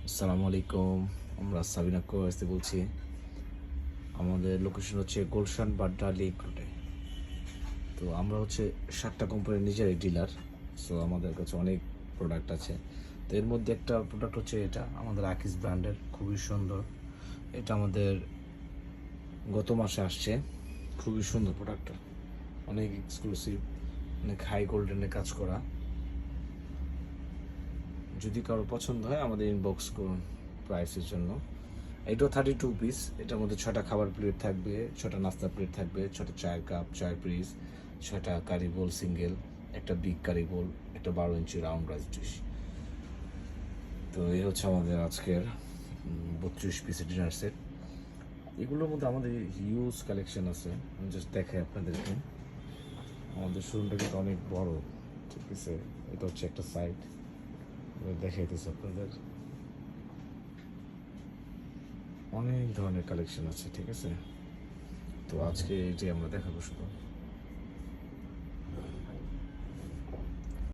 আসসালামু আলাইকুম। আমরা সাবিনা কোয়াসতে বলছি। আমাদের লোকেশন হচ্ছে গুলশান বাড্ডা লিংক রোডে। তো আমরা হচ্ছে 7টা কোম্পানির নিজেরাই ডিলার। সো আমাদের কাছে অনেক প্রোডাক্ট আছে। তো এর মধ্যে একটা প্রোডাক্ট হচ্ছে এটা আমাদের আকিস ব্র্যান্ডের, খুবই সুন্দর। এটা আমাদের গত মাসে আসছে। খুবই সুন্দর প্রোডাক্টটা, অনেক এক্সক্লুসিভ, অনেক হাই গোল্ডেনে কাজ করা। যদি কারো পছন্দ হয় আমাদের ইনবক্স করুন প্রাইসের জন্য। এটাও 32 পিস। এটার মধ্যে 6টা খাবার প্লেট থাকবে, 6টা নাস্তা প্লেট থাকবে, 6টা চায়ের কাপ, চায়ের পিস, 6টা কারি বোল সিঙ্গেল, একটা বিগ কারি বোল, একটা 12 ইঞ্চি রাউন্ড রাইস ডিশ। তো এই হচ্ছে আমাদের আজকের 32 পিসের ডিনার সেট। এগুলোর মধ্যে আমাদের হিউজ কালেকশন আছে। আমি জাস্ট দেখাই আপনাদেরকে। আমাদের শোরুমটা কিন্তু অনেক বড়, ঠিক আছে। এটা হচ্ছে একটা সাইট, দেখাইতেছে আপনাদের। অনেক ধরনের কালেকশন আছে, ঠিক আছে। তো আজকে এটি আমরা দেখাবো শুধু।